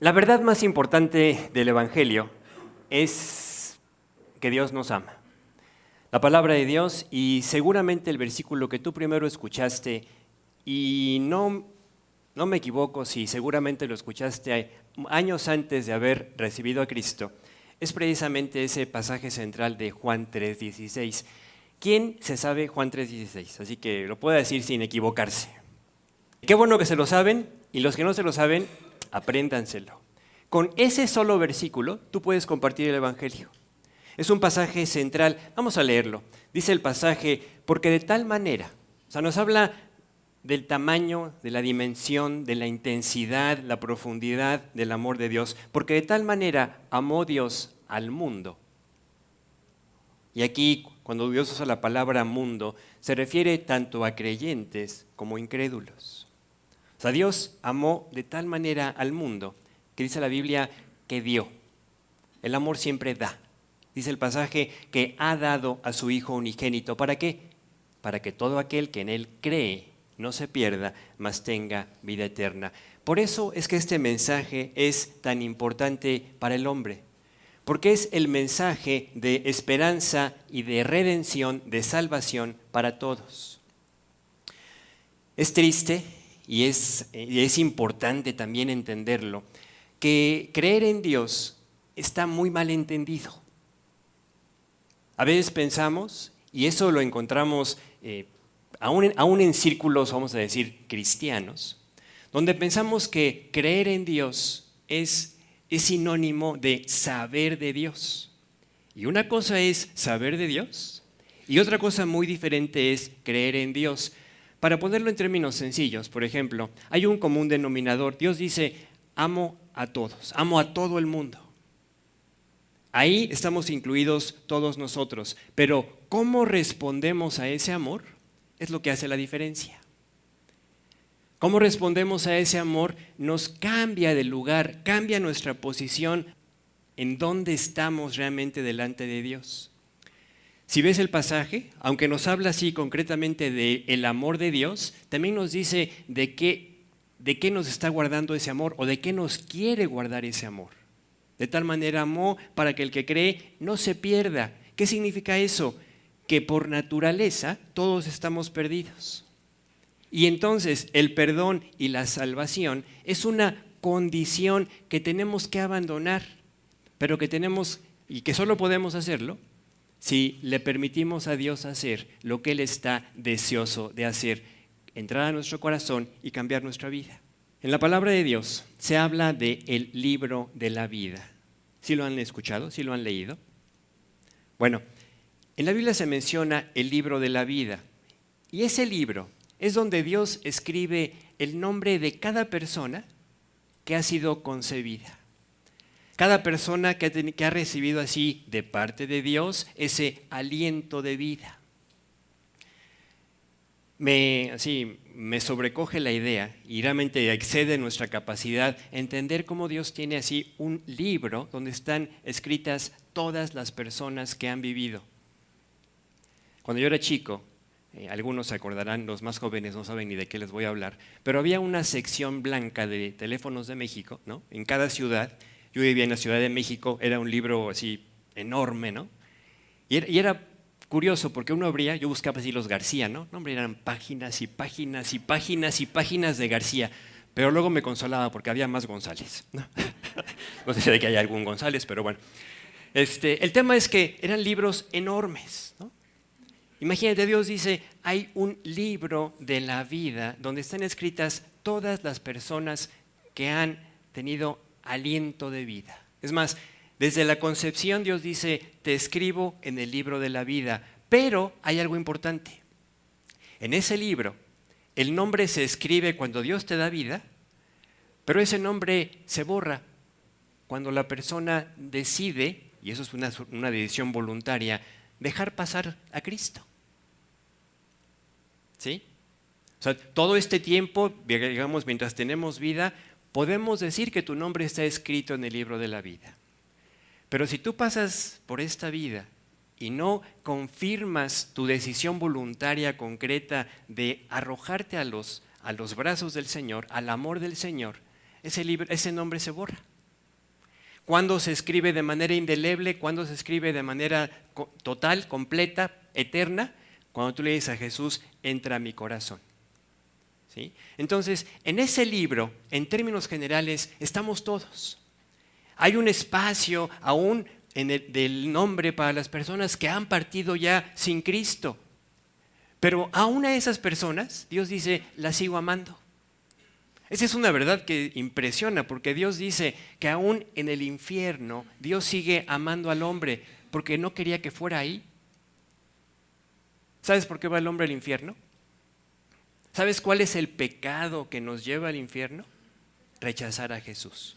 La verdad más importante del Evangelio es que Dios nos ama. La palabra de Dios y seguramente el versículo que tú primero escuchaste, y no me equivoco si seguramente lo escuchaste años antes de haber recibido a Cristo, es precisamente ese pasaje central de Juan 3:16. ¿Quién se sabe Juan 3:16? Así que lo puedo decir sin equivocarse. Qué bueno que se lo saben, y los que no se lo saben, apréndanselo. Con ese solo versículo tú puedes compartir el Evangelio. Es un pasaje central. Vamos a leerlo. Dice el pasaje, porque de tal manera, o sea, nos habla del tamaño, de la dimensión, de la intensidad, la profundidad del amor de Dios, porque de tal manera amó Dios al mundo. Y aquí, cuando Dios usa la palabra mundo, se refiere tanto a creyentes como incrédulos. O sea, Dios amó de tal manera al mundo, que dice la Biblia que dio. El amor siempre da. Dice el pasaje que ha dado a su Hijo unigénito. ¿Para qué? Para que todo aquel que en Él cree no se pierda, mas tenga vida eterna. Por eso es que este mensaje es tan importante para el hombre, porque es el mensaje de esperanza y de redención, de salvación para todos. Es triste y es importante también entenderlo, que creer en Dios está muy mal entendido. A veces pensamos, y eso lo encontramos aún en círculos, vamos a decir, cristianos, donde pensamos que creer en Dios es sinónimo de saber de Dios. Y una cosa es saber de Dios, y otra cosa muy diferente es creer en Dios. Para ponerlo en términos sencillos, por ejemplo, hay un común denominador. Dios dice, amo a todos, amo a todo el mundo. Ahí estamos incluidos todos nosotros, pero ¿cómo respondemos a ese amor? Es lo que hace la diferencia. ¿Cómo respondemos a ese amor? Nos cambia de lugar, cambia nuestra posición en dónde estamos realmente delante de Dios. Si ves el pasaje, aunque nos habla así concretamente del amor de Dios, también nos dice de qué nos está guardando ese amor o de qué nos quiere guardar ese amor. De tal manera amó para que el que cree no se pierda. ¿Qué significa eso? Que por naturaleza todos estamos perdidos. Y entonces el perdón y la salvación es una condición que tenemos que abandonar, pero que tenemos y que solo podemos hacerlo si le permitimos a Dios hacer lo que Él está deseoso de hacer, entrar a nuestro corazón y cambiar nuestra vida. En la palabra de Dios se habla del libro de la vida. ¿Sí lo han escuchado? ¿Sí lo han leído? Bueno, en la Biblia se menciona el libro de la vida. Y ese libro es donde Dios escribe el nombre de cada persona que ha sido concebida. Cada persona que ha recibido así de parte de Dios ese aliento de vida. Me sobrecoge la idea y realmente excede nuestra capacidad entender cómo Dios tiene así un libro donde están escritas todas las personas que han vivido. Cuando yo era chico, algunos se acordarán, los más jóvenes no saben ni de qué les voy a hablar, pero había una sección blanca de teléfonos de México, ¿no? En cada ciudad. Yo vivía en la Ciudad de México, era un libro así enorme, ¿no? Y era curioso porque uno abría, yo buscaba así los García, ¿no? No, hombre, eran páginas y páginas y páginas y páginas de García, pero luego me consolaba porque había más González, ¿no? No sé si de que hay algún González, pero bueno. El tema es que eran libros enormes, ¿no? Imagínate, Dios dice, hay un libro de la vida donde están escritas todas las personas que han tenido aliento de vida. Es más, desde la concepción Dios dice, te escribo en el libro de la vida, pero hay algo importante. En ese libro, el nombre se escribe cuando Dios te da vida, pero ese nombre se borra cuando la persona decide, y eso es una decisión voluntaria, dejar pasar a Cristo. ¿Sí? O sea, todo este tiempo, digamos, mientras tenemos vida, podemos decir que tu nombre está escrito en el libro de la vida. Pero si tú pasas por esta vida y no confirmas tu decisión voluntaria concreta de arrojarte a los brazos del Señor, al amor del Señor, ese nombre se borra. Cuando se escribe de manera indeleble, cuando se escribe de manera total, completa, eterna, cuando tú le dices a Jesús, entra a mi corazón. ¿Sí? Entonces, en ese libro, en términos generales, estamos todos. Hay un espacio aún del nombre para las personas que han partido ya sin Cristo. Pero aún a esas personas, Dios dice, las sigo amando. Esa es una verdad que impresiona, porque Dios dice que aún en el infierno, Dios sigue amando al hombre, porque no quería que fuera ahí. ¿Sabes por qué va el hombre al infierno? ¿Sabes cuál es el pecado que nos lleva al infierno? Rechazar a Jesús.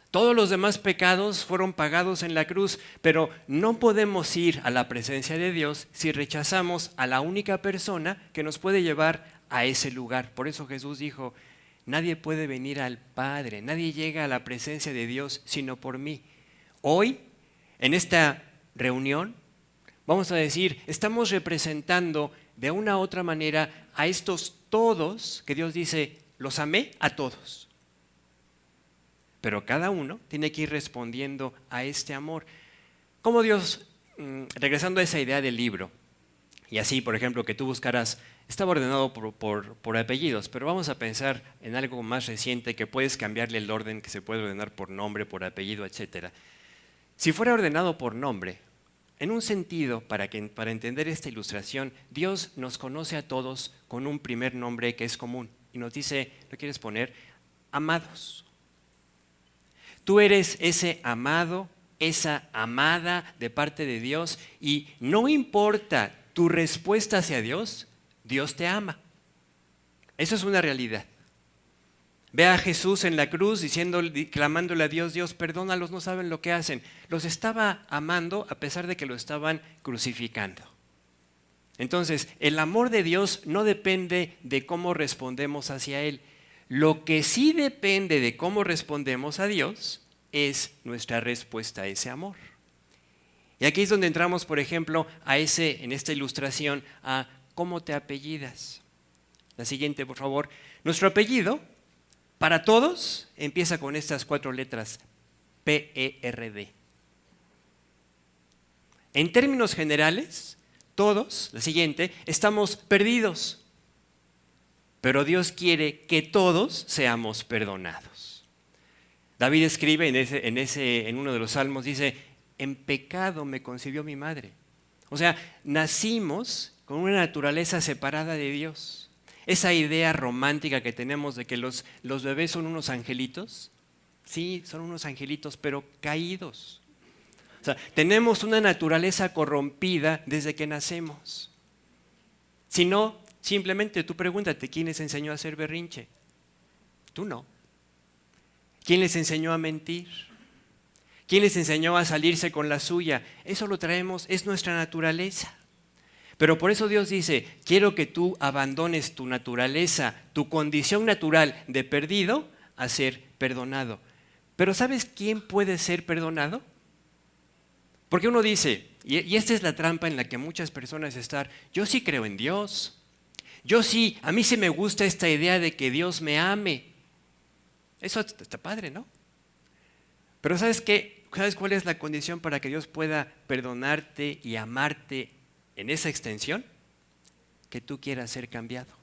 Todos los demás pecados fueron pagados en la cruz, pero no podemos ir a la presencia de Dios si rechazamos a la única persona que nos puede llevar a ese lugar. Por eso Jesús dijo, nadie puede venir al Padre, nadie llega a la presencia de Dios sino por mí. Hoy, en esta reunión, vamos a decir, estamos representando de una u otra manera a estos todos que Dios dice, los amé a todos. Pero cada uno tiene que ir respondiendo a este amor. Como Dios, regresando a esa idea del libro, y así, por ejemplo, que tú buscaras, estaba ordenado por apellidos, pero vamos a pensar en algo más reciente que puedes cambiarle el orden, que se puede ordenar por nombre, por apellido, etc. Si fuera ordenado por nombre, en un sentido, para entender esta ilustración, Dios nos conoce a todos con un primer nombre que es común y nos dice, ¿lo quieres poner? Amados. Tú eres ese amado, esa amada de parte de Dios y no importa tu respuesta hacia Dios, Dios te ama. Eso es una realidad. Ve a Jesús en la cruz clamándole a Dios, Dios, perdónalos, no saben lo que hacen. Los estaba amando a pesar de que lo estaban crucificando. Entonces, el amor de Dios no depende de cómo respondemos hacia Él. Lo que sí depende de cómo respondemos a Dios es nuestra respuesta a ese amor. Y aquí es donde entramos, por ejemplo, en esta ilustración, a cómo te apellidas. La siguiente, por favor. Nuestro apellido, para todos, empieza con estas 4 letras, P-E-R-D. En términos generales, todos, la siguiente, estamos perdidos. Pero Dios quiere que todos seamos perdonados. David escribe en uno de los salmos, dice, en pecado me concibió mi madre. O sea, nacimos con una naturaleza separada de Dios. Esa idea romántica que tenemos de que los bebés son unos angelitos, sí, son unos angelitos, pero caídos. O sea, tenemos una naturaleza corrompida desde que nacemos. Si no, simplemente tú pregúntate, ¿quién les enseñó a hacer berrinche? Tú no. ¿Quién les enseñó a mentir? ¿Quién les enseñó a salirse con la suya? Eso lo traemos, es nuestra naturaleza. Pero por eso Dios dice, quiero que tú abandones tu naturaleza, tu condición natural de perdido a ser perdonado. Pero ¿sabes quién puede ser perdonado? Porque uno dice, y esta es la trampa en la que muchas personas están, yo sí creo en Dios. A mí sí me gusta esta idea de que Dios me ame. Eso está padre, ¿no? Pero ¿sabes qué? ¿Sabes cuál es la condición para que Dios pueda perdonarte y amarte en esa extensión? Que tú quieras ser cambiado.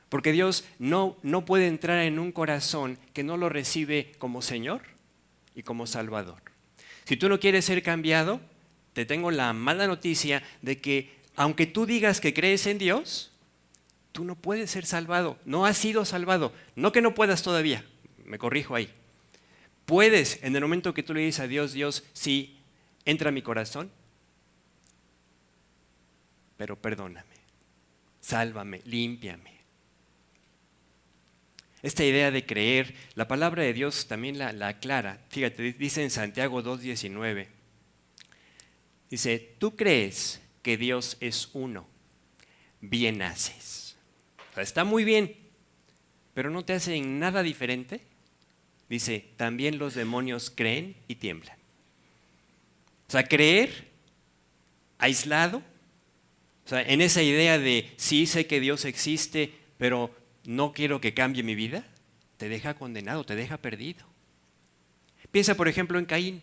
Porque Dios no puede entrar en un corazón que no lo recibe como Señor y como Salvador. Si tú no quieres ser cambiado, te tengo la mala noticia de que aunque tú digas que crees en Dios, tú no puedes ser salvado, no has sido salvado. No que no puedas todavía, me corrijo ahí. Puedes, en el momento que tú le dices a Dios, Dios, sí, entra a mi corazón, pero perdóname, sálvame, límpiame. Esta idea de creer, la palabra de Dios también la aclara. Fíjate, dice en Santiago 2:19, dice, tú crees que Dios es uno, bien haces. O sea, está muy bien, pero no te hacen nada diferente. Dice, también los demonios creen y tiemblan. O sea, creer aislado, o sea, en esa idea de sí sé que Dios existe, pero no quiero que cambie mi vida, te deja condenado, te deja perdido. Piensa, por ejemplo, en Caín.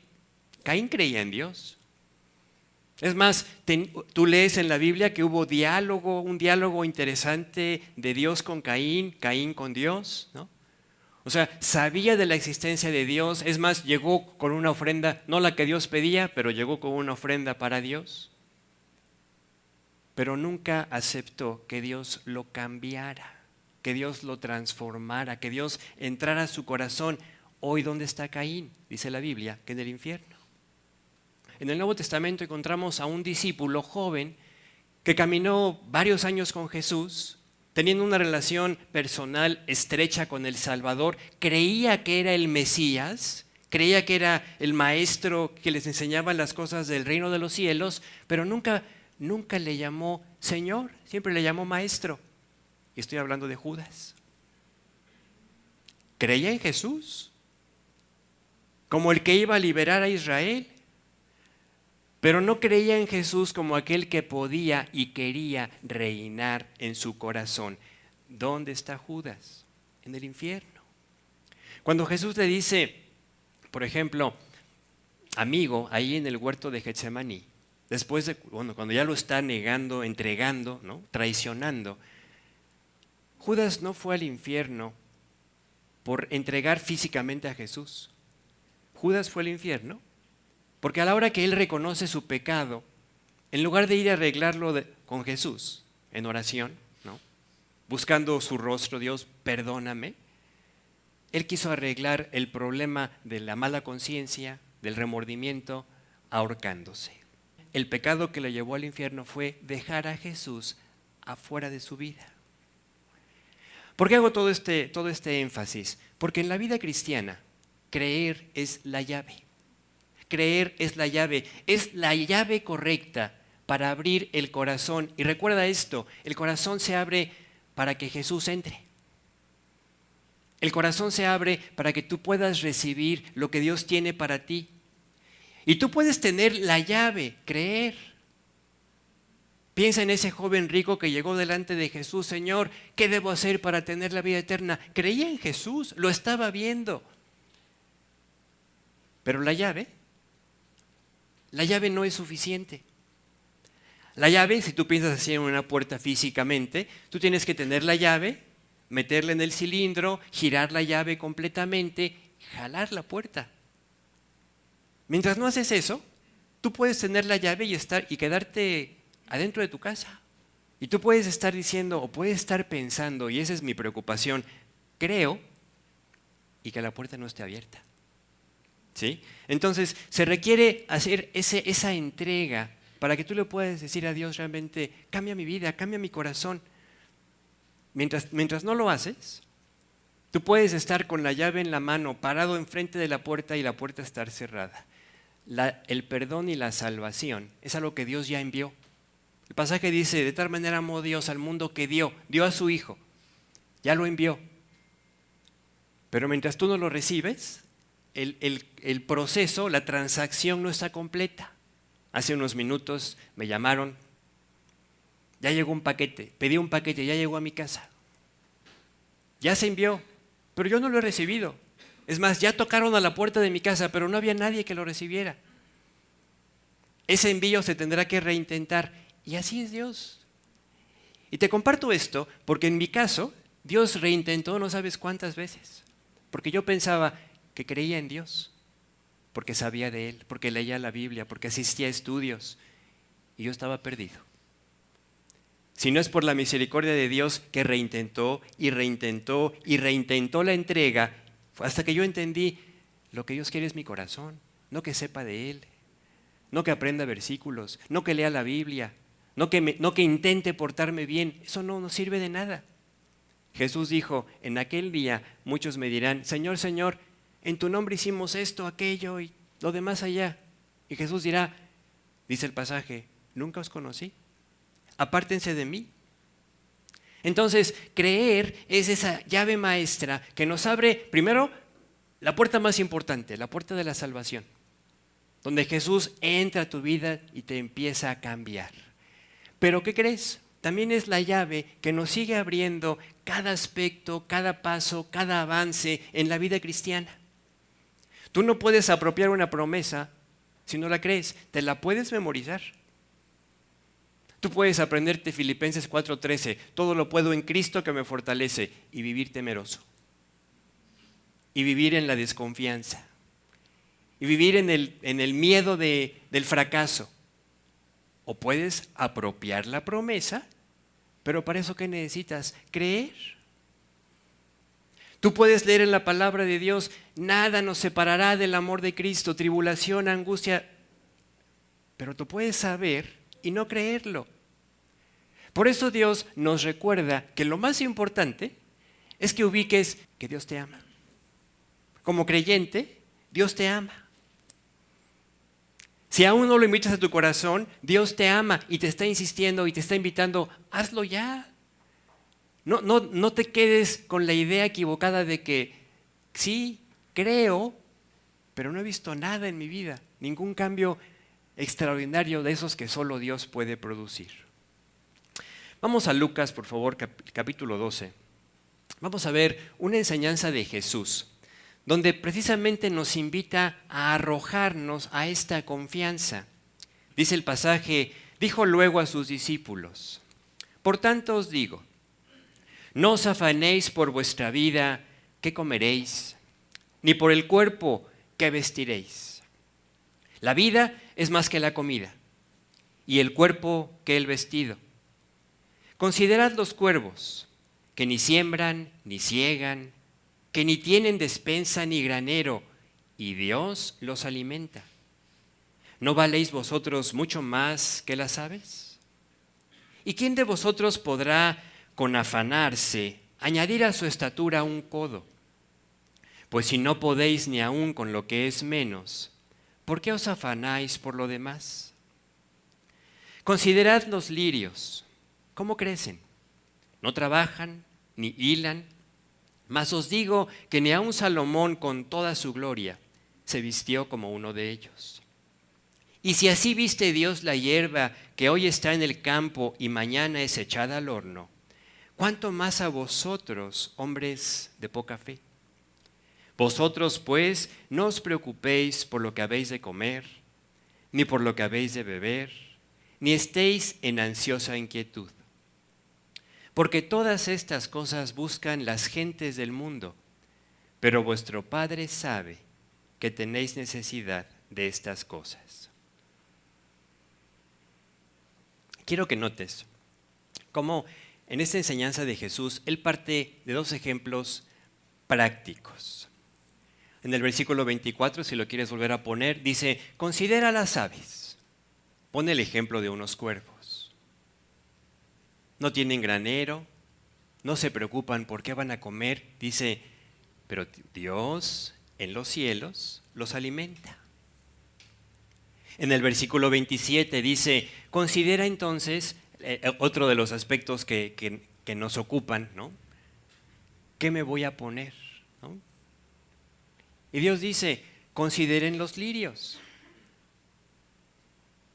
Caín creía en Dios. Es más, tú lees en la Biblia que hubo un diálogo interesante de Dios con Caín, Caín con Dios, ¿no? O sea, sabía de la existencia de Dios. Es más, llegó con una ofrenda, no la que Dios pedía, pero llegó con una ofrenda para Dios. Pero nunca aceptó que Dios lo cambiara, que Dios lo transformara, que Dios entrara a su corazón. Hoy, ¿dónde está Caín? Dice la Biblia, que en el infierno. En el Nuevo Testamento encontramos a un discípulo joven que caminó varios años con Jesús, teniendo una relación personal estrecha con el Salvador, creía que era el Mesías, creía que era el maestro que les enseñaba las cosas del reino de los cielos, pero nunca le llamó Señor, siempre le llamó Maestro. Y estoy hablando de Judas. Creía en Jesús como el que iba a liberar a Israel, pero no creía en Jesús como aquel que podía y quería reinar en su corazón. ¿Dónde está Judas? En el infierno. Cuando Jesús le dice, por ejemplo, amigo, ahí en el huerto de Getsemaní, después de, cuando ya lo está negando, entregando, ¿no? Traicionando, Judas no fue al infierno por entregar físicamente a Jesús. Judas fue al infierno porque a la hora que él reconoce su pecado, en lugar de ir a arreglarlo con Jesús en oración, ¿no? Buscando su rostro, Dios, perdóname, él quiso arreglar el problema de la mala conciencia, del remordimiento, ahorcándose. El pecado que lo llevó al infierno fue dejar a Jesús afuera de su vida. ¿Por qué hago todo este énfasis? Porque en la vida cristiana, creer es la llave. Creer es la llave correcta para abrir el corazón. Y recuerda esto, el corazón se abre para que Jesús entre. El corazón se abre para que tú puedas recibir lo que Dios tiene para ti. Y tú puedes tener la llave, creer. Piensa en ese joven rico que llegó delante de Jesús. Señor, ¿qué debo hacer para tener la vida eterna? Creía en Jesús, lo estaba viendo. Pero la llave no es suficiente. La llave, si tú piensas así en una puerta físicamente, tú tienes que tener la llave, meterla en el cilindro, girar la llave completamente, jalar la puerta. Mientras no haces eso, tú puedes tener la llave y quedarte adentro de tu casa. Y tú puedes estar diciendo o puedes estar pensando, y esa es mi preocupación, creo, y que la puerta no esté abierta. ¿Sí? Entonces, se requiere hacer esa entrega para que tú le puedas decir a Dios realmente, cambia mi vida, cambia mi corazón. Mientras no lo haces, tú puedes estar con la llave en la mano, parado enfrente de la puerta y la puerta estar cerrada. El perdón y la salvación es algo que Dios ya envió. El pasaje dice, de tal manera amó Dios al mundo que dio a su Hijo, ya lo envió. Pero mientras tú no lo recibes, el proceso, la transacción no está completa. Hace unos minutos me llamaron, ya llegó un paquete, pedí un paquete, ya llegó a mi casa. Ya se envió, pero yo no lo he recibido. Es más, ya tocaron a la puerta de mi casa, pero no había nadie que lo recibiera. Ese envío se tendrá que reintentar. Y así es Dios. Y te comparto esto porque en mi caso, Dios reintentó no sabes cuántas veces. Porque yo pensaba que creía en Dios, porque sabía de Él, porque leía la Biblia, porque asistía a estudios. Y yo estaba perdido. Si no es por la misericordia de Dios que reintentó y reintentó y reintentó la entrega, hasta que yo entendí, lo que Dios quiere es mi corazón, no que sepa de Él, no que aprenda versículos, no que lea la Biblia, no que intente portarme bien, eso no sirve de nada. Jesús dijo, en aquel día muchos me dirán, Señor, Señor, en tu nombre hicimos esto, aquello y lo demás allá. Y Jesús dirá, dice el pasaje, nunca os conocí, apártense de mí. Entonces, creer es esa llave maestra que nos abre, primero, la puerta más importante, la puerta de la salvación, donde Jesús entra a tu vida y te empieza a cambiar. Pero, ¿qué crees? También es la llave que nos sigue abriendo cada aspecto, cada paso, cada avance en la vida cristiana. Tú no puedes apropiar una promesa si no la crees, te la puedes memorizar. Tú puedes aprenderte Filipenses 4:13, todo lo puedo en Cristo que me fortalece, y vivir temeroso. Y vivir en la desconfianza. Y vivir en el miedo del fracaso. O puedes apropiar la promesa, pero para eso ¿qué necesitas? Creer. Tú puedes leer en la palabra de Dios, nada nos separará del amor de Cristo, tribulación, angustia, pero tú puedes saber y no creerlo. Por eso Dios nos recuerda que lo más importante es que ubiques que Dios te ama. Como creyente, Dios te ama. Si aún no lo invitas a tu corazón, Dios te ama y te está insistiendo y te está invitando, hazlo ya. No te quedes con la idea equivocada de que sí, creo, pero no he visto nada en mi vida, ningún cambio extraordinario de esos que solo Dios puede producir. Vamos a Lucas, por favor, capítulo 12. Vamos a ver una enseñanza de Jesús, donde precisamente nos invita a arrojarnos a esta confianza. Dice el pasaje, dijo luego a sus discípulos, por tanto os digo, no os afanéis por vuestra vida, qué comeréis, ni por el cuerpo, qué vestiréis. La vida es más que la comida, y el cuerpo que el vestido. Considerad los cuervos, que ni siembran, ni siegan, que ni tienen despensa ni granero, y Dios los alimenta. ¿No valéis vosotros mucho más que las aves? ¿Y quién de vosotros podrá, con afanarse, añadir a su estatura un codo? Pues si no podéis ni aun con lo que es menos, ¿por qué os afanáis por lo demás? Considerad los lirios, ¿cómo crecen? No trabajan ni hilan, mas os digo que ni aun Salomón con toda su gloria se vistió como uno de ellos. Y si así viste Dios la hierba que hoy está en el campo y mañana es echada al horno, ¿cuánto más a vosotros, hombres de poca fe? Vosotros, pues, no os preocupéis por lo que habéis de comer, ni por lo que habéis de beber, ni estéis en ansiosa inquietud. Porque todas estas cosas buscan las gentes del mundo, pero vuestro Padre sabe que tenéis necesidad de estas cosas. Quiero que notes cómo en esta enseñanza de Jesús, Él parte de dos ejemplos prácticos. En el versículo 24, si lo quieres volver a poner, dice, considera las aves. Pone el ejemplo de unos cuervos. No tienen granero, no se preocupan por qué van a comer. Dice, pero Dios en los cielos los alimenta. En el versículo 27 dice, considera entonces, otro de los aspectos que nos ocupan, ¿no? ¿Qué me voy a poner? ¿No? Y Dios dice, consideren los lirios.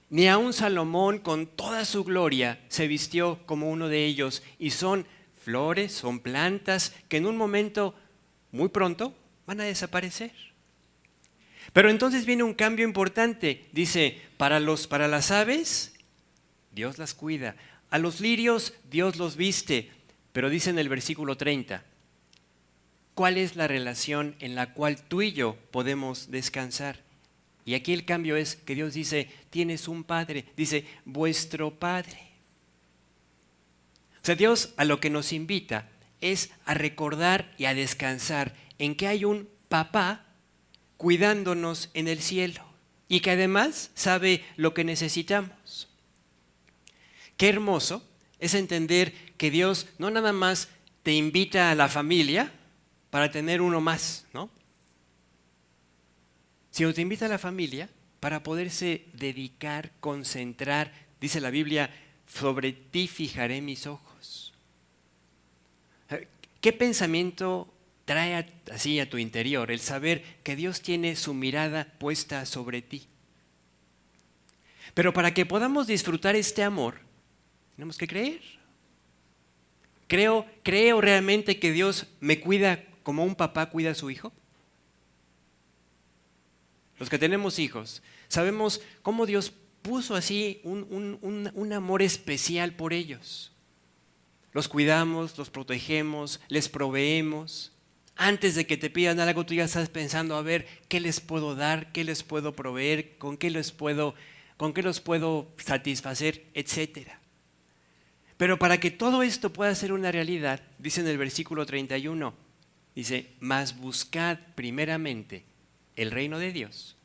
Ni aun Salomón con toda su gloria se vistió como uno de ellos, y son flores, son plantas que en un momento, muy pronto, van a desaparecer. Pero entonces viene un cambio importante. Dice, para las aves, Dios las cuida. A los lirios, Dios los viste. Pero dice en el versículo 30, ¿cuál es la relación en la cual tú y yo podemos descansar? Y aquí el cambio es que Dios dice, tienes un Padre. Dice, vuestro Padre. O sea, Dios a lo que nos invita es a recordar y a descansar en que hay un papá cuidándonos en el cielo y que además sabe lo que necesitamos. Qué hermoso es entender que Dios no nada más te invita a la familia para tener uno más, ¿no? Sino te invita a la familia para poderse dedicar, concentrar, dice la Biblia, sobre ti fijaré mis ojos. ¿Qué pensamiento trae así a tu interior el saber que Dios tiene su mirada puesta sobre ti? Pero para que podamos disfrutar este amor, tenemos que creer. ¿Creo realmente que Dios me cuida como un papá cuida a su hijo? Los que tenemos hijos, sabemos cómo Dios puso así un amor especial por ellos. Los cuidamos, los protegemos, les proveemos. Antes de que te pidan algo, tú ya estás pensando, a ver, ¿qué les puedo dar? ¿Qué les puedo proveer? ¿Con qué los puedo satisfacer? Etcétera. Pero para que todo esto pueda ser una realidad, dice en el versículo 31, dice, mas buscad primeramente el reino de Dios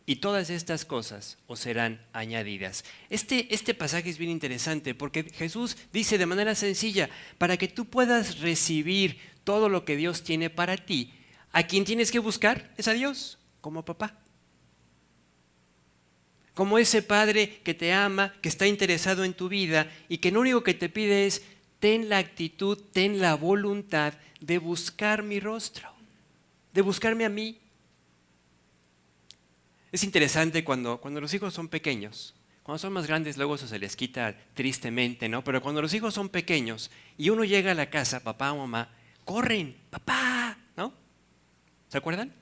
y todas estas cosas os serán añadidas. Este pasaje es bien interesante porque Jesús dice de manera sencilla, para que tú puedas recibir todo lo que Dios tiene para ti, ¿a quién tienes que buscar? Es a Dios, como papá. Como ese padre que te ama, que está interesado en tu vida y que lo único que te pide es, ten la actitud, ten la voluntad de buscar mi rostro, de buscarme a mí. Es interesante cuando los hijos son pequeños. Cuando son más grandes luego eso se les quita tristemente, ¿no? Pero cuando los hijos son pequeños y uno llega a la casa, papá o mamá, corren, papá, ¿no? ¿Se acuerdan?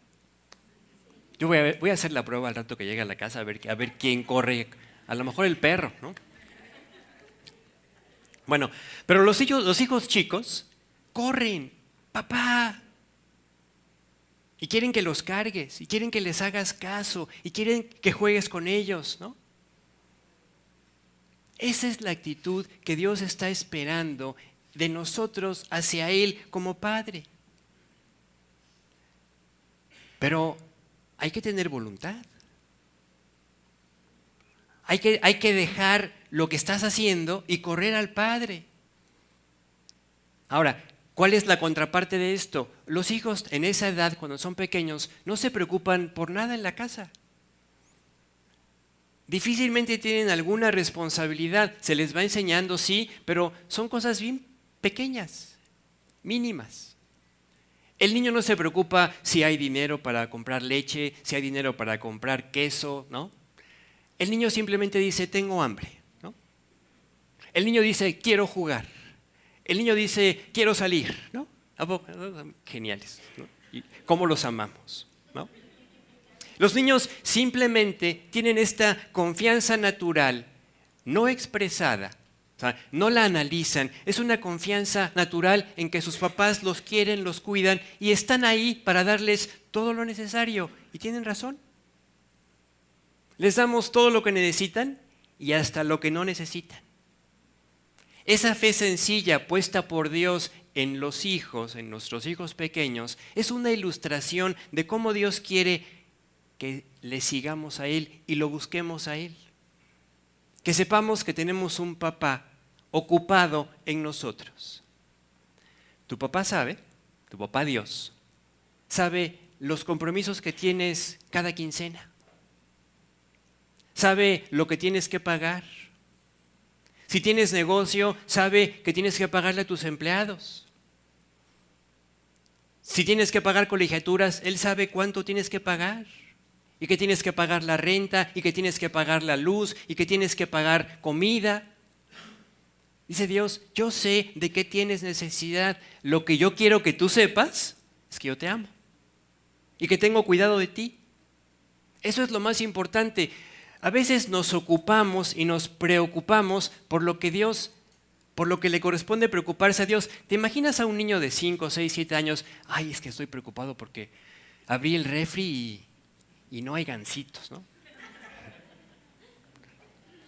Yo voy a hacer la prueba al rato que llegue a la casa a ver quién corre. A lo mejor el perro, ¿no? Bueno, pero los hijos chicos corren, papá. Y quieren que los cargues, y quieren que les hagas caso, y quieren que juegues con ellos, ¿no? Esa es la actitud que Dios está esperando de nosotros hacia Él como Padre. Pero hay que tener voluntad. Hay que dejar lo que estás haciendo y correr al Padre. Ahora, ¿cuál es la contraparte de esto? Los hijos en esa edad, cuando son pequeños, no se preocupan por nada en la casa. Difícilmente tienen alguna responsabilidad. Se les va enseñando, sí, pero son cosas bien pequeñas, mínimas. El niño no se preocupa si hay dinero para comprar leche, si hay dinero para comprar queso, ¿no? El niño simplemente dice, tengo hambre, ¿no? El niño dice, quiero jugar. El niño dice, quiero salir, ¿no? Geniales, ¿no? Y cómo los amamos, ¿no? Los niños simplemente tienen esta confianza natural, no expresada, o sea, no la analizan, es una confianza natural en que sus papás los quieren, los cuidan y están ahí para darles todo lo necesario. Y tienen razón. Les damos todo lo que necesitan y hasta lo que no necesitan. Esa fe sencilla puesta por Dios en los hijos, en nuestros hijos pequeños, es una ilustración de cómo Dios quiere que le sigamos a Él y lo busquemos a Él. Que sepamos que tenemos un papá ocupado en nosotros. Tu papá sabe, tu papá Dios, sabe los compromisos que tienes cada quincena. Sabe lo que tienes que pagar. Si tienes negocio, sabe que tienes que pagarle a tus empleados. Si tienes que pagar colegiaturas, Él sabe cuánto tienes que pagar. Y que tienes que pagar la renta, y que tienes que pagar la luz, y que tienes que pagar comida. Dice Dios, yo sé de qué tienes necesidad. Lo que yo quiero que tú sepas es que yo te amo. Y que tengo cuidado de ti. Eso es lo más importante. A veces nos ocupamos y nos preocupamos por lo que le corresponde preocuparse a Dios. ¿Te imaginas a un niño de 5, 6, 7 años? Ay, es que estoy preocupado porque abrí el refri y no hay gancitos, ¿no?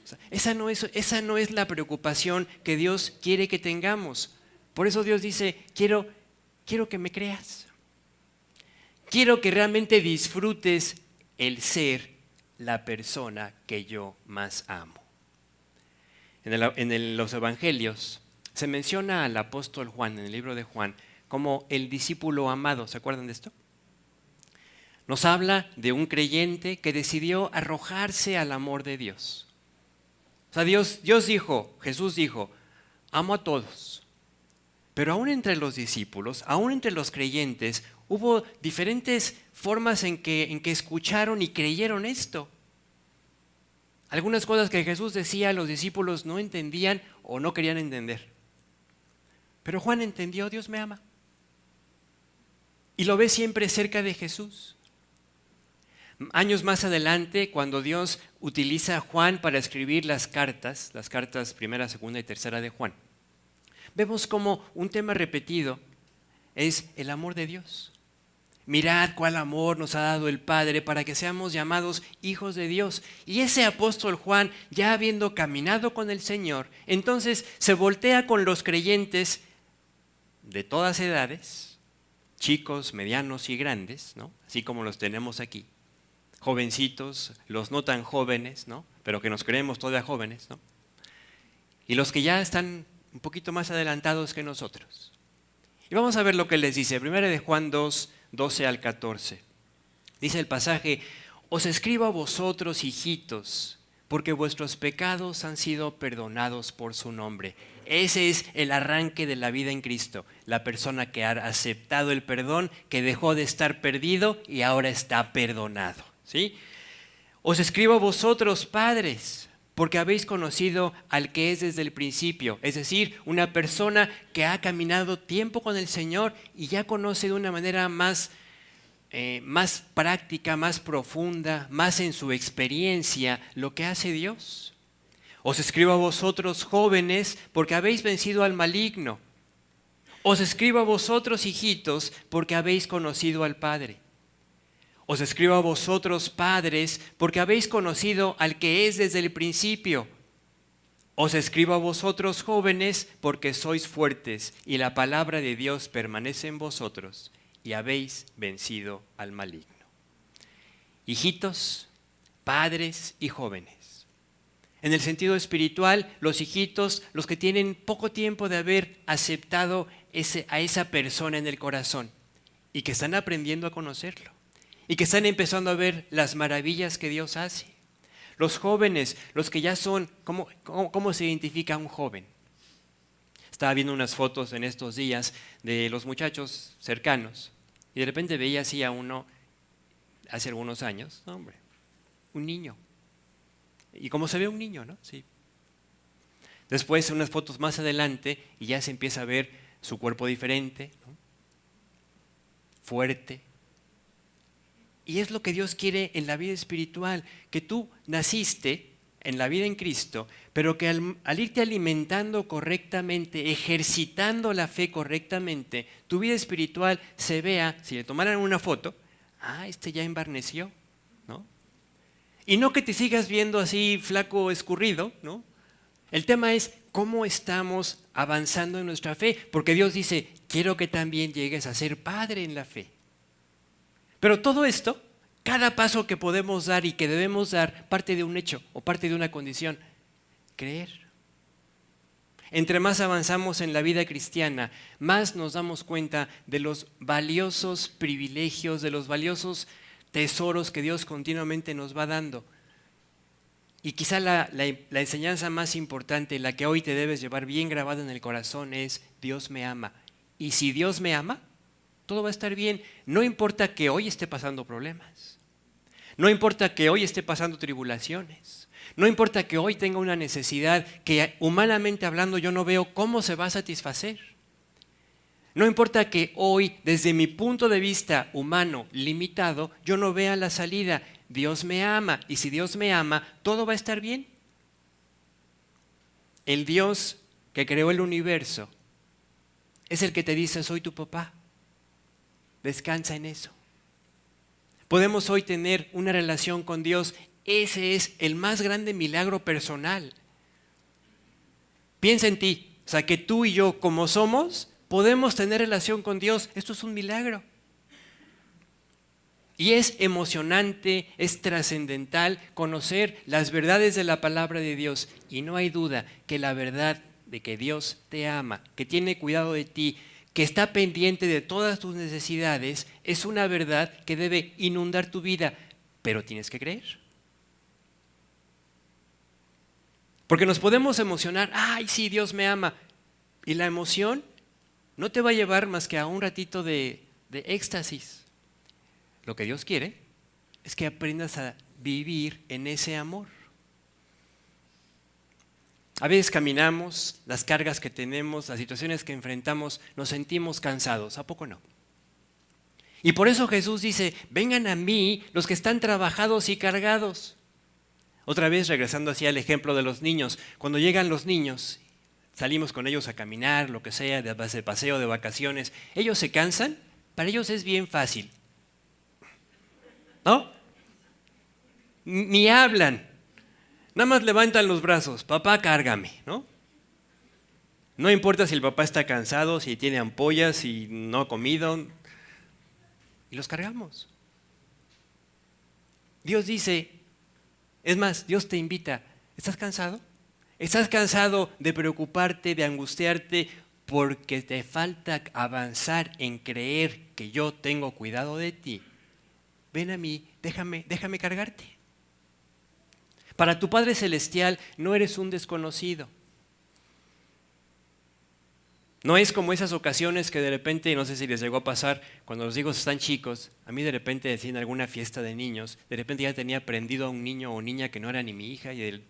O sea, esa no es la preocupación que Dios quiere que tengamos. Por eso Dios dice, quiero que me creas. Quiero que realmente disfrutes el ser la persona que yo más amo. En los evangelios se menciona al apóstol Juan, en el libro de Juan, como el discípulo amado. ¿Se acuerdan de esto? Nos habla de un creyente que decidió arrojarse al amor de Dios. O sea, Jesús dijo, amo a todos. Pero aún entre los discípulos, aún entre los creyentes, hubo diferentes formas en que escucharon y creyeron esto. Algunas cosas que Jesús decía los discípulos no entendían o no querían entender. Pero Juan entendió, Dios me ama. Y lo ve siempre cerca de Jesús. Años más adelante, cuando Dios utiliza a Juan para escribir las cartas primera, segunda y tercera de Juan, vemos como un tema repetido es el amor de Dios. Mirad cuál amor nos ha dado el Padre para que seamos llamados hijos de Dios. Y ese apóstol Juan, ya habiendo caminado con el Señor, entonces se voltea con los creyentes de todas edades, chicos, medianos y grandes, ¿no? Así como los tenemos aquí, jovencitos, los no tan jóvenes, ¿no? Pero que nos creemos todavía jóvenes, ¿no? Y los que ya están un poquito más adelantados que nosotros. Y vamos a ver lo que les dice. Primera de Juan 2, 12 al 14. Dice el pasaje: os escribo a vosotros, hijitos, porque vuestros pecados han sido perdonados por su nombre. Ese es el arranque de la vida en Cristo. La persona que ha aceptado el perdón, que dejó de estar perdido y ahora está perdonado, ¿sí? Os escribo a vosotros, padres, porque habéis conocido al que es desde el principio. Es decir, una persona que ha caminado tiempo con el Señor y ya conoce de una manera más práctica, más profunda, más en su experiencia lo que hace Dios. Os escribo a vosotros, jóvenes, porque habéis vencido al maligno. Os escribo a vosotros, hijitos, porque habéis conocido al Padre. Os escribo a vosotros, padres, porque habéis conocido al que es desde el principio. Os escribo a vosotros, jóvenes, porque sois fuertes y la palabra de Dios permanece en vosotros y habéis vencido al maligno. Hijitos, padres y jóvenes. En el sentido espiritual, los hijitos, los que tienen poco tiempo de haber aceptado a esa persona en el corazón y que están aprendiendo a conocerlo. Y que están empezando a ver las maravillas que Dios hace. Los jóvenes, los que ya son, ¿cómo se identifica un joven? Estaba viendo unas fotos en estos días de los muchachos cercanos y de repente veía así a uno hace algunos años, no, hombre, un niño. Y como se ve un niño, ¿no? Sí. Después unas fotos más adelante y ya se empieza a ver su cuerpo diferente, ¿no? Fuerte. Y es lo que Dios quiere en la vida espiritual, que tú naciste en la vida en Cristo, pero que al irte alimentando correctamente, ejercitando la fe correctamente, tu vida espiritual se vea, si le tomaran una foto, este ya embarneció, ¿no? Y no que te sigas viendo así flaco, escurrido, ¿no? El tema es cómo estamos avanzando en nuestra fe, porque Dios dice, quiero que también llegues a ser padre en la fe. Pero todo esto, cada paso que podemos dar y que debemos dar, parte de un hecho o parte de una condición: creer. Entre más avanzamos en la vida cristiana, más nos damos cuenta de los valiosos privilegios, de los valiosos tesoros que Dios continuamente nos va dando. Y quizá la enseñanza más importante, la que hoy te debes llevar bien grabada en el corazón, es: Dios me ama. Y si Dios me ama, todo va a estar bien. No importa que hoy esté pasando problemas. No importa que hoy esté pasando tribulaciones. No importa que hoy tenga una necesidad que humanamente hablando yo no veo cómo se va a satisfacer. No importa que hoy, desde mi punto de vista humano limitado, yo no vea la salida. Dios me ama. Y si Dios me ama, todo va a estar bien. El Dios que creó el universo es el que te dice: soy tu papá. Descansa en eso. Podemos hoy tener una relación con Dios. Ese es el más grande milagro personal. Piensa en ti. O sea, que tú y yo, como somos, podemos tener relación con Dios. Esto es un milagro. Y es emocionante, es trascendental conocer las verdades de la palabra de Dios. Y no hay duda que la verdad de que Dios te ama, que tiene cuidado de ti, que está pendiente de todas tus necesidades, es una verdad que debe inundar tu vida, pero tienes que creer. Porque nos podemos emocionar: ¡ay, sí, Dios me ama! Y la emoción no te va a llevar más que a un ratito de éxtasis. Lo que Dios quiere es que aprendas a vivir en ese amor. A veces caminamos, las cargas que tenemos, las situaciones que enfrentamos, nos sentimos cansados. ¿A poco no? Y por eso Jesús dice, vengan a mí los que están trabajados y cargados. Otra vez regresando hacia el ejemplo de los niños. Cuando llegan los niños, salimos con ellos a caminar, lo que sea, de paseo, de vacaciones. Ellos se cansan, para ellos es bien fácil. ¿No? Ni hablan. Nada más levantan los brazos. Papá, cárgame, ¿no? No importa si el papá está cansado, si tiene ampollas, si no ha comido. Y los cargamos. Dios dice, es más, Dios te invita, ¿estás cansado? ¿Estás cansado de preocuparte, de angustiarte porque te falta avanzar en creer que yo tengo cuidado de ti? Ven a mí, déjame cargarte. Para tu Padre Celestial no eres un desconocido. No es como esas ocasiones que de repente, no sé si les llegó a pasar, cuando los hijos están chicos, a mí de repente decían en alguna fiesta de niños, de repente ya tenía prendido a un niño o niña que no era ni mi hija y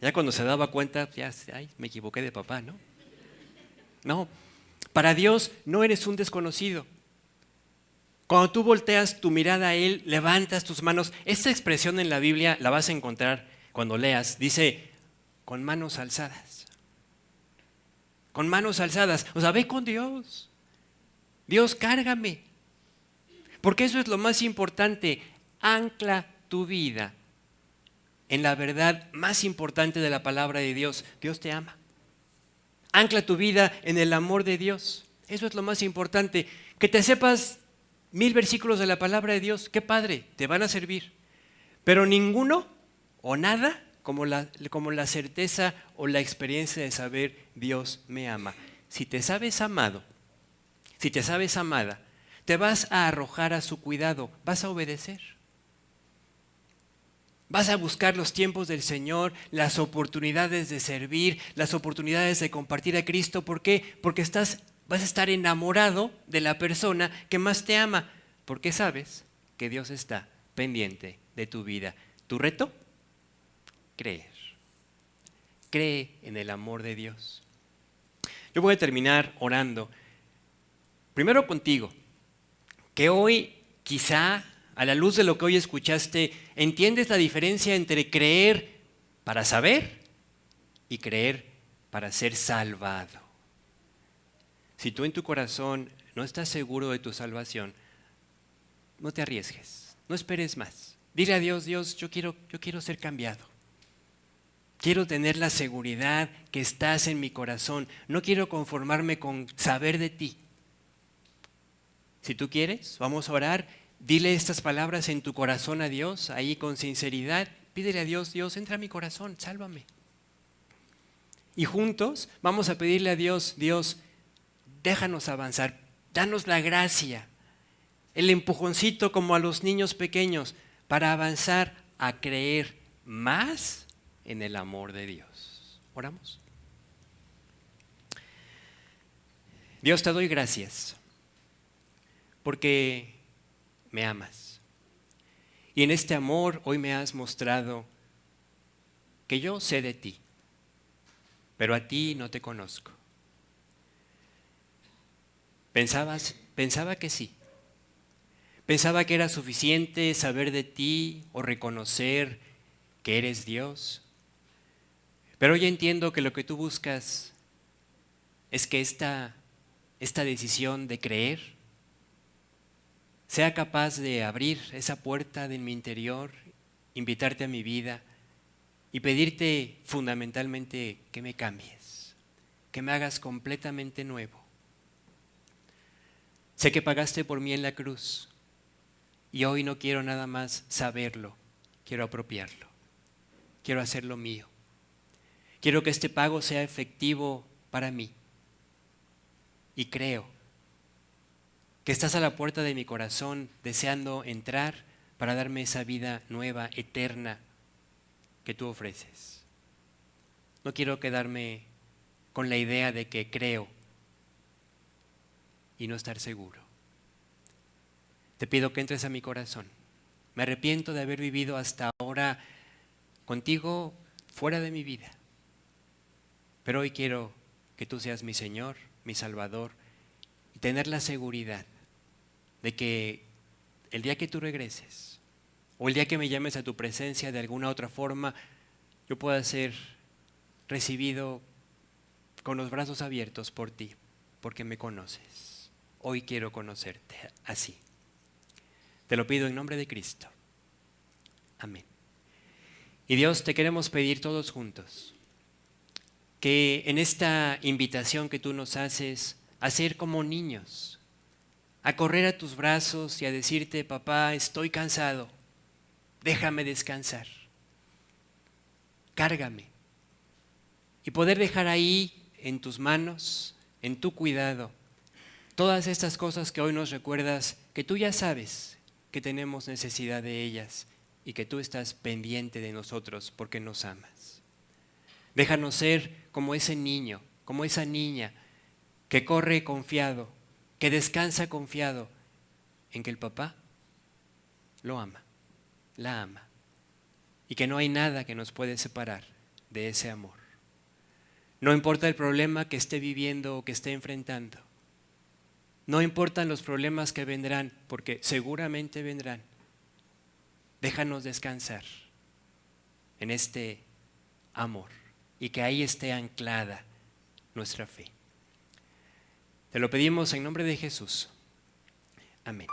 ya cuando se daba cuenta, ya, ay, me equivoqué de papá, ¿no? No, para Dios no eres un desconocido. Cuando tú volteas tu mirada a Él, levantas tus manos. Esta expresión en la Biblia la vas a encontrar cuando leas. Dice, con manos alzadas. Con manos alzadas. O sea, ve con Dios. Dios, cárgame. Porque eso es lo más importante. Ancla tu vida en la verdad más importante de la palabra de Dios. Dios te ama. Ancla tu vida en el amor de Dios. Eso es lo más importante. Que te sepas 1000 versículos de la palabra de Dios, qué padre, te van a servir. Pero ninguno o nada como la certeza o la experiencia de saber Dios me ama. Si te sabes amado, si te sabes amada, te vas a arrojar a su cuidado, vas a obedecer. Vas a buscar los tiempos del Señor, las oportunidades de servir, las oportunidades de compartir a Cristo. ¿Por qué? Porque vas a estar enamorado de la persona que más te ama, porque sabes que Dios está pendiente de tu vida. ¿Tu reto? Creer. Cree en el amor de Dios. Yo voy a terminar orando. Primero contigo, que hoy quizá, a la luz de lo que hoy escuchaste, entiendes la diferencia entre creer para saber y creer para ser salvado. Si tú en tu corazón no estás seguro de tu salvación, no te arriesgues, no esperes más. Dile a Dios, Dios, yo quiero ser cambiado. Quiero tener la seguridad que estás en mi corazón. No quiero conformarme con saber de ti. Si tú quieres, vamos a orar. Dile estas palabras en tu corazón a Dios, ahí con sinceridad. Pídele a Dios, Dios, entra a mi corazón, sálvame. Y juntos vamos a pedirle a Dios, Dios, déjanos avanzar, danos la gracia, el empujoncito como a los niños pequeños para avanzar a creer más en el amor de Dios. ¿Oramos? Dios, te doy gracias porque me amas. Y en este amor hoy me has mostrado que yo sé de ti, pero a ti no te conozco. Pensaba que sí. Pensaba que era suficiente saber de ti o reconocer que eres Dios. Pero hoy entiendo que lo que tú buscas es que esta decisión de creer sea capaz de abrir esa puerta de mi interior, invitarte a mi vida y pedirte fundamentalmente que me cambies, que me hagas completamente nuevo. Sé que pagaste por mí en la cruz y hoy no quiero nada más saberlo, quiero apropiarlo, quiero hacerlo mío. Quiero que este pago sea efectivo para mí y creo que estás a la puerta de mi corazón deseando entrar para darme esa vida nueva, eterna que tú ofreces. No quiero quedarme con la idea de que creo y no estar seguro. Te pido que entres a mi corazón. Me arrepiento de haber vivido hasta ahora contigo fuera de mi vida. pero hoy quiero que tú seas mi Señor, mi Salvador, y tener la seguridad de que el día que tú regreses, o el día que me llames a tu presencia de alguna otra forma, yo pueda ser recibido con los brazos abiertos por ti, porque me conoces. Hoy quiero conocerte así. Te lo pido en nombre de Cristo. Amén. Y Dios, te queremos pedir todos juntos que en esta invitación que tú nos haces a ser como niños, a correr a tus brazos y a decirte: papá, estoy cansado, déjame descansar, cárgame. Y poder dejar ahí en tus manos, en tu cuidado, todas estas cosas que hoy nos recuerdas que tú ya sabes que tenemos necesidad de ellas y que tú estás pendiente de nosotros porque nos amas. Déjanos ser como ese niño, como esa niña que corre confiado, que descansa confiado en que el papá lo ama, la ama, y que no hay nada que nos puede separar de ese amor. No importa el problema que esté viviendo o que esté enfrentando. No importan los problemas que vendrán, porque seguramente vendrán. Déjanos descansar en este amor y que ahí esté anclada nuestra fe. Te lo pedimos en nombre de Jesús. Amén.